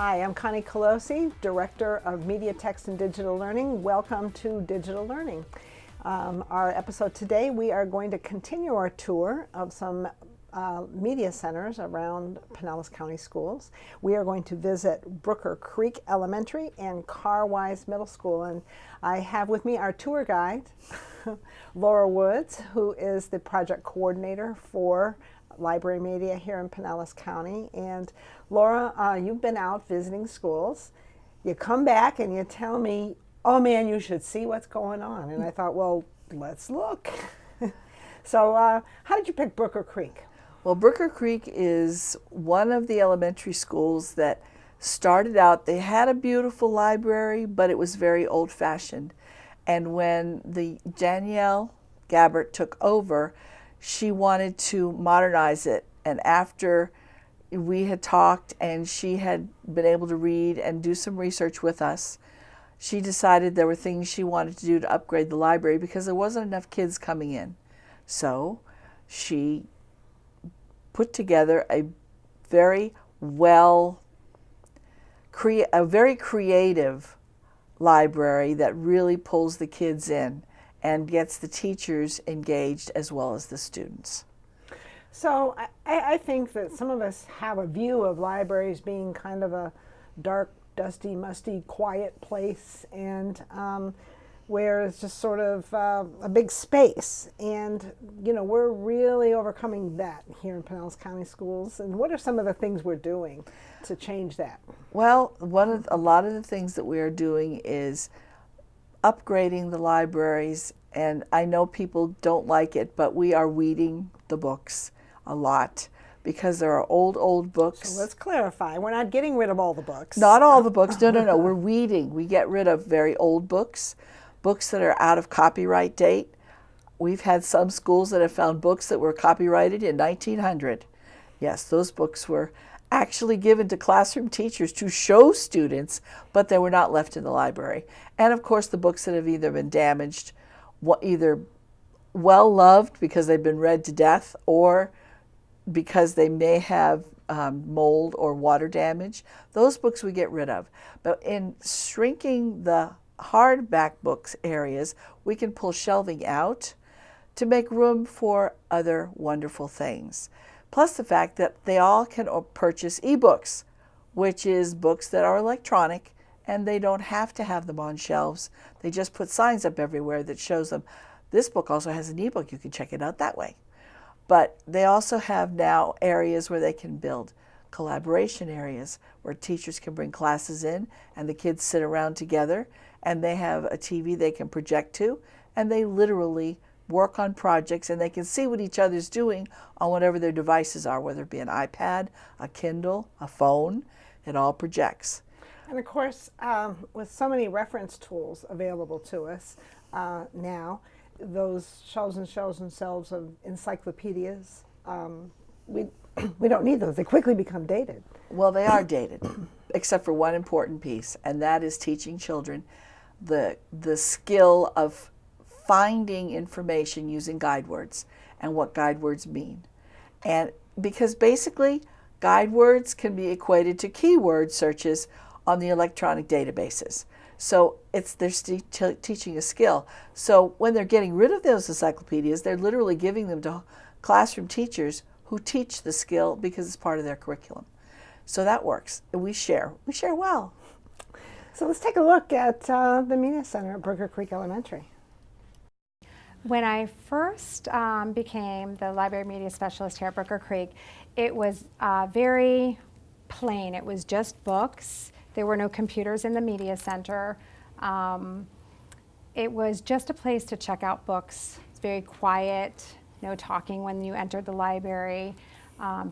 Hi, I'm Connie Kolosey, Director of Media, Text, and Digital Learning. Welcome to Digital Learning. Our episode today, we are going to continue our tour of some media centers around Pinellas County Schools. We are going to visit Brooker Creek Elementary and Carwise Middle School. And I have with me our tour guide, Laura Woods, who is the project coordinator for library media here in Pinellas County. And Laura, you've been out visiting schools. You come back and you tell me, oh man, you should see what's going on. And I thought, well, let's look. So how did you pick Brooker Creek? Well, Brooker Creek is one of the elementary schools that started out, they had a beautiful library, but it was very old-fashioned. And when the Danielle Gabbert took over, she wanted to modernize it. And after we had talked and she had been able to read and do some research with us, she decided there were things she wanted to do to upgrade the library because there wasn't enough kids coming in. So she put together a very creative library that really pulls the kids in and gets the teachers engaged as well as the students. So I think that some of us have a view of libraries being kind of a dark, dusty, musty, quiet place, and where it's just sort of a big space. And, you know, we're really overcoming that here in Pinellas County Schools. And what are some of the things we're doing to change that? Well, a lot of the things that we are doing is upgrading the libraries, and I know people don't like it, but we are weeding the books a lot because there are old books. So let's clarify. We're not getting rid of all the books. Not all the books. No. We're weeding. We get rid of very old books, books that are out of copyright date. We've had some schools that have found books that were copyrighted in 1900. Yes, those books were actually given to classroom teachers to show students, but they were not left in the library. And of course, the books that have either been damaged, either well loved because they've been read to death, or because they may have mold or water damage, those books we get rid of. But in shrinking the hardback books areas, we can pull shelving out to make room for other wonderful things. Plus the fact that they all can purchase ebooks, which is books that are electronic, and they don't have to have them on shelves. They just put signs up everywhere that shows them, this book also has an ebook, you can check it out that way. But they also have now areas where they can build collaboration areas where teachers can bring classes in and the kids sit around together, and they have a TV they can project to, and they literally work on projects, and they can see what each other's doing on whatever their devices are, whether it be an iPad, a Kindle, a phone. It all projects. And of course, with so many reference tools available to us now, those shelves and shelves and shelves of encyclopedias, we don't need those. They quickly become dated. Well, they are dated, except for one important piece, and that is teaching children the skill of finding information using guide words and what guide words mean. And because basically guide words can be equated to keyword searches on the electronic databases. So they're teaching a skill. So when they're getting rid of those encyclopedias, they're literally giving them to classroom teachers who teach the skill because it's part of their curriculum. So that works. We share well. So let's take a look at the Media Center at Brooker Creek Elementary. When I first became the library media specialist here at Brooker Creek, it was very plain. It was just books. There were no computers in the media center. It was just a place to check out books. It's very quiet, no talking when you entered the library.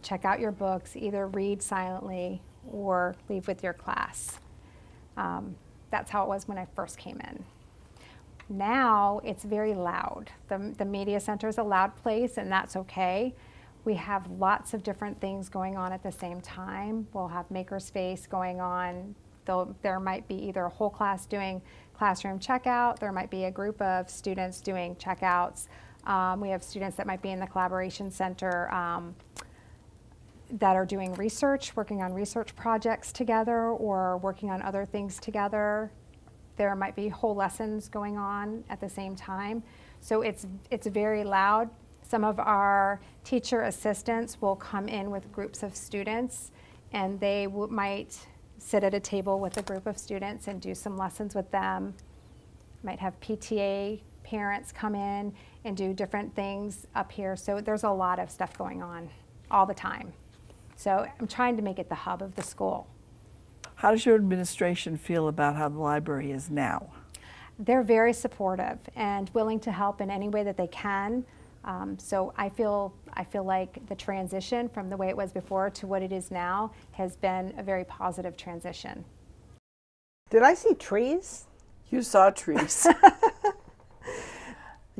Check out your books, either read silently or leave with your class. That's how it was when I first came in. Now it's very loud. The media center is a loud place, and that's okay. We have lots of different things going on at the same time. We'll have makerspace going on. There might be either a whole class doing classroom checkout. There might be a group of students doing checkouts. We have students that might be in the collaboration center that are doing research, working on research projects together or working on other things together. There might be whole lessons going on at the same time. So it's very loud. Some of our teacher assistants will come in with groups of students, and they might sit at a table with a group of students and do some lessons with them. Might have PTA parents come in and do different things up here. So there's a lot of stuff going on all the time. So I'm trying to make it the hub of the school. How does your administration feel about how the library is now? They're very supportive and willing to help in any way that they can. So I feel like the transition from the way it was before to what it is now has been a very positive transition. Did I see trees? You saw trees.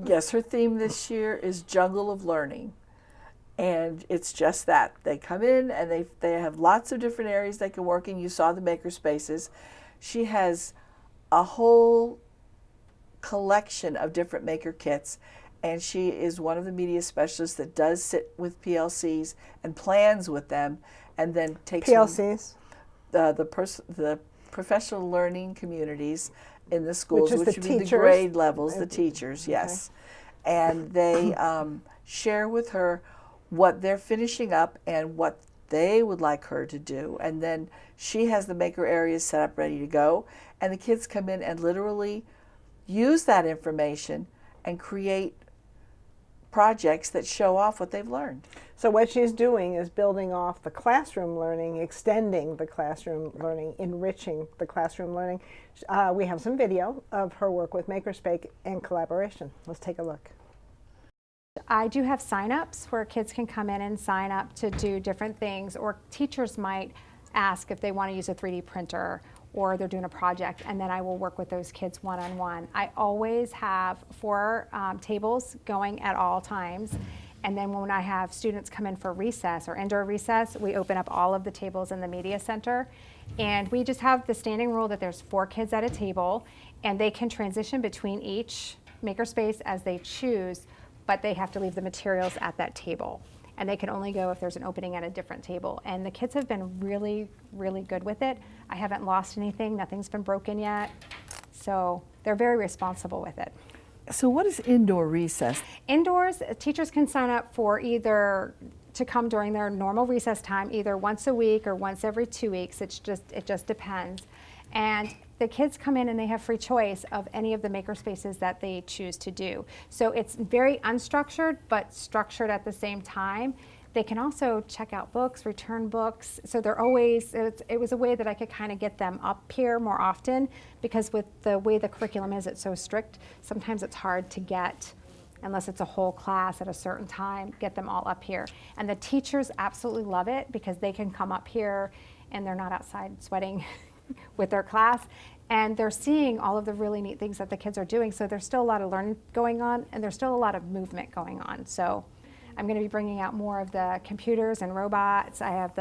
Yes, her theme this year is Jungle of Learning. And it's just that. They come in and they have lots of different areas they can work in. You saw the maker spaces. She has a whole collection of different maker kits, and she is one of the media specialists that does sit with PLCs and plans with them, and then takes PLCs? The professional learning communities in the schools, Which is which the would be the teachers? grade levels, the teachers, yes. Okay. And they share with her what they're finishing up and what they would like her to do. And then she has the maker areas set up ready to go. And the kids come in and literally use that information and create projects that show off what they've learned. So what she's doing is building off the classroom learning, extending the classroom learning, enriching the classroom learning. We have some video of her work with Makerspace and collaboration. Let's take a look. I do have sign-ups where kids can come in and sign up to do different things, or teachers might ask if they want to use a 3D printer or they're doing a project, and then I will work with those kids one-on-one. I always have 4 tables going at all times, and then when I have students come in for recess or indoor recess, we open up all of the tables in the media center, and we just have the standing rule that there's 4 kids at a table, and they can transition between each makerspace as they choose, but they have to leave the materials at that table. And they can only go if there's an opening at a different table. And the kids have been really, really good with it. I haven't lost anything, nothing's been broken yet. So they're very responsible with it. So what is indoor recess? Indoors, teachers can sign up for either to come during their normal recess time, either once a week or once every 2 weeks. It just depends. And the kids come in and they have free choice of any of the maker spaces that they choose to do. So it's very unstructured, but structured at the same time. They can also check out books, return books. So they're always, it was a way that I could kind of get them up here more often, because with the way the curriculum is, it's so strict, sometimes it's hard to get, unless it's a whole class at a certain time, get them all up here. And the teachers absolutely love it because they can come up here and they're not outside sweating with their class, and they're seeing all of the really neat things that the kids are doing. So there's still a lot of learning going on, and there's still a lot of movement going on. So I'm going to be bringing out more of the computers and robots. I have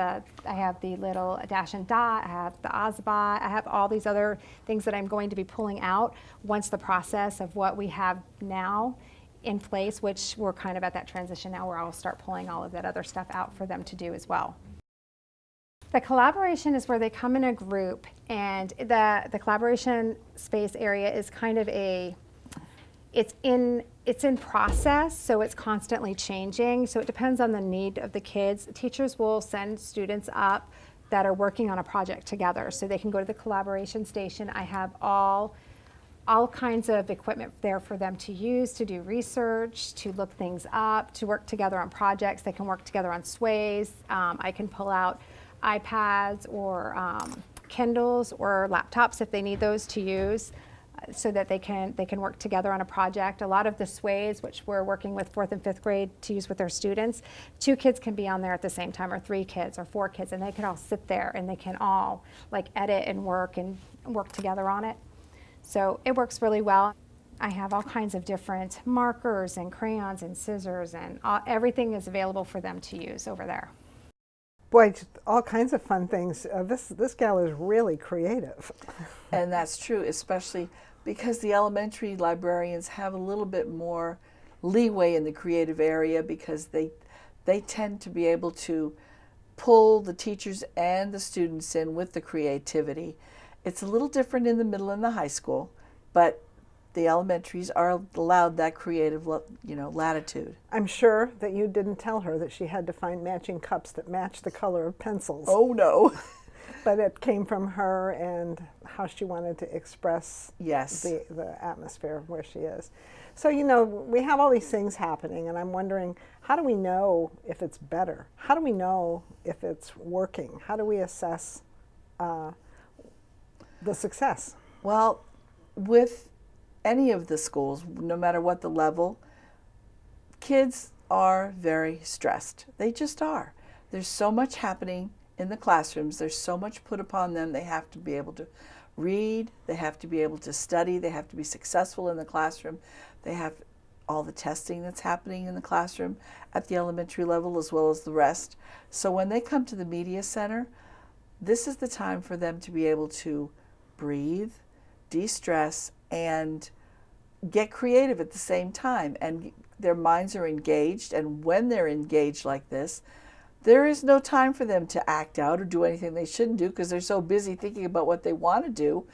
the little dash and dot. I have the Ozbot. I have all these other things that I'm going to be pulling out once the process of what we have now in place, which we're kind of at that transition now where I'll start pulling all of that other stuff out for them to do as well. The collaboration is where they come in a group, and the collaboration space area is kind of it's in process, so it's constantly changing. So it depends on the need of the kids. Teachers will send students up that are working on a project together, so they can go to the collaboration station. I have all kinds of equipment there for them to use, to do research, to look things up, to work together on projects. They can work together on sways. I can pull out iPads or Kindles or laptops if they need those to use, so that they can work together on a project. A lot of the sways, which we're working with 4th and 5th grade to use with their students, 2 kids can be on there at the same time, or 3 kids or 4 kids, and they can all sit there and they can all like edit and work together on it. So it works really well. I have all kinds of different markers and crayons and scissors, and everything is available for them to use over there. Boy, all kinds of fun things. This gal is really creative. And that's true, especially because the elementary librarians have a little bit more leeway in the creative area, because they tend to be able to pull the teachers and the students in with the creativity. It's a little different in the middle and the high school, but the elementaries are allowed that creative, latitude. I'm sure that you didn't tell her that she had to find matching cups that match the color of pencils. Oh, no. But it came from her and how she wanted to express Yes. the atmosphere where she is. So, we have all these things happening, and I'm wondering, how do we know if it's better? How do we know if it's working? How do we assess the success? Well, with any of the schools, no matter what the level, kids are very stressed. They just are. There's so much happening in the classrooms. There's so much put upon them. They have to be able to read. They have to be able to study. They have to be successful in the classroom. They have all the testing that's happening in the classroom at the elementary level as well as the rest. So when they come to the media center, this is the time for them to be able to breathe, de-stress, and get creative at the same time. And their minds are engaged, and when they're engaged like this, there is no time for them to act out or do anything they shouldn't do because they're so busy thinking about what they want to do.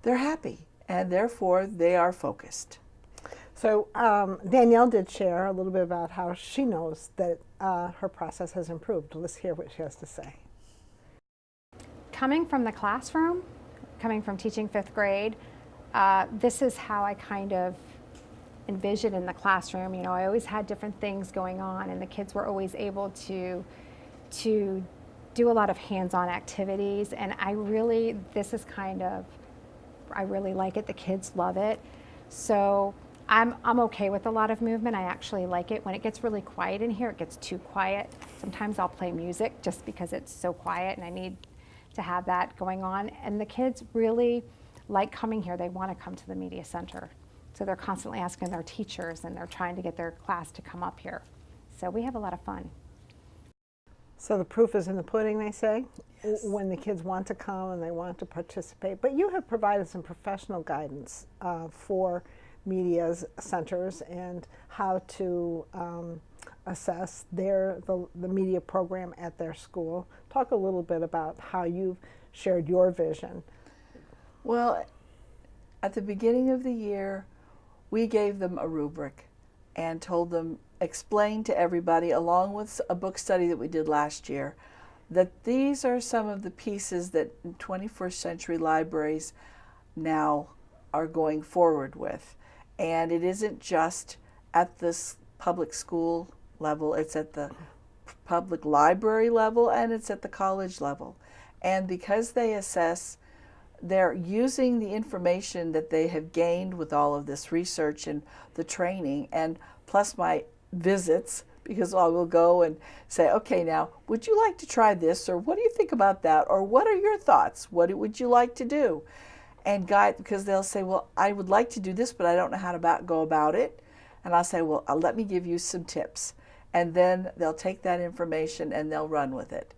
They're happy, and therefore they are focused. So Danielle did share a little bit about how she knows that her process has improved. Let's hear what she has to say. Coming from the classroom, coming from teaching 5th grade, this is how I kind of envisioned in the classroom. I always had different things going on, and the kids were always able to do a lot of hands-on activities. And I really like it. The kids love it. So I'm okay with a lot of movement. I actually like it. When it gets really quiet in here, it gets too quiet. Sometimes I'll play music just because it's so quiet and I need to have that going on. And the kids really like coming here. They want to come to the media center. So they're constantly asking their teachers, and they're trying to get their class to come up here. So we have a lot of fun. So the proof is in the pudding, they say, Yes. when the kids want to come and they want to participate. But you have provided some professional guidance for media centers and how to assess the media program at their school. Talk a little bit about how you've shared your vision. Well, at the beginning of the year, we gave them a rubric and told them, explain to everybody, along with a book study that we did last year, that these are some of the pieces that 21st century libraries now are going forward with. And it isn't just at this public school level, it's at the public library level, and it's at the college level. And because they assess, they're using the information that they have gained with all of this research and the training, and plus my visits, because I will go and say, okay, now, would you like to try this? Or what do you think about that? Or what are your thoughts? What would you like to do? And guide, because they'll say, well, I would like to do this, but I don't know how to go about it. And I'll say, well, let me give you some tips. And then they'll take that information and they'll run with it.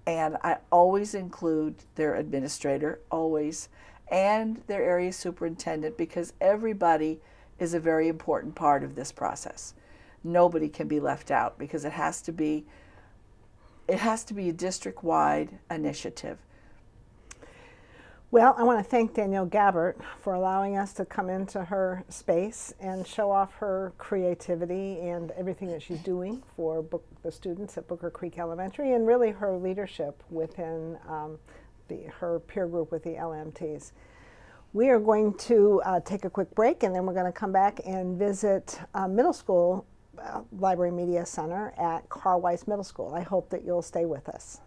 And I always include their administrator, always, and their area superintendent, because everybody is a very important part of this process. Nobody can be left out because it has to be a district-wide initiative. Well, I want to thank Danielle Gabbert for allowing us to come into her space and show off her creativity and everything that she's doing for the students at Brooker Creek Elementary, and really her leadership within her peer group with the LMTs. We are going to take a quick break, and then we're going to come back and visit middle school Library Media Center at Carl Weiss Middle School. I hope that you'll stay with us.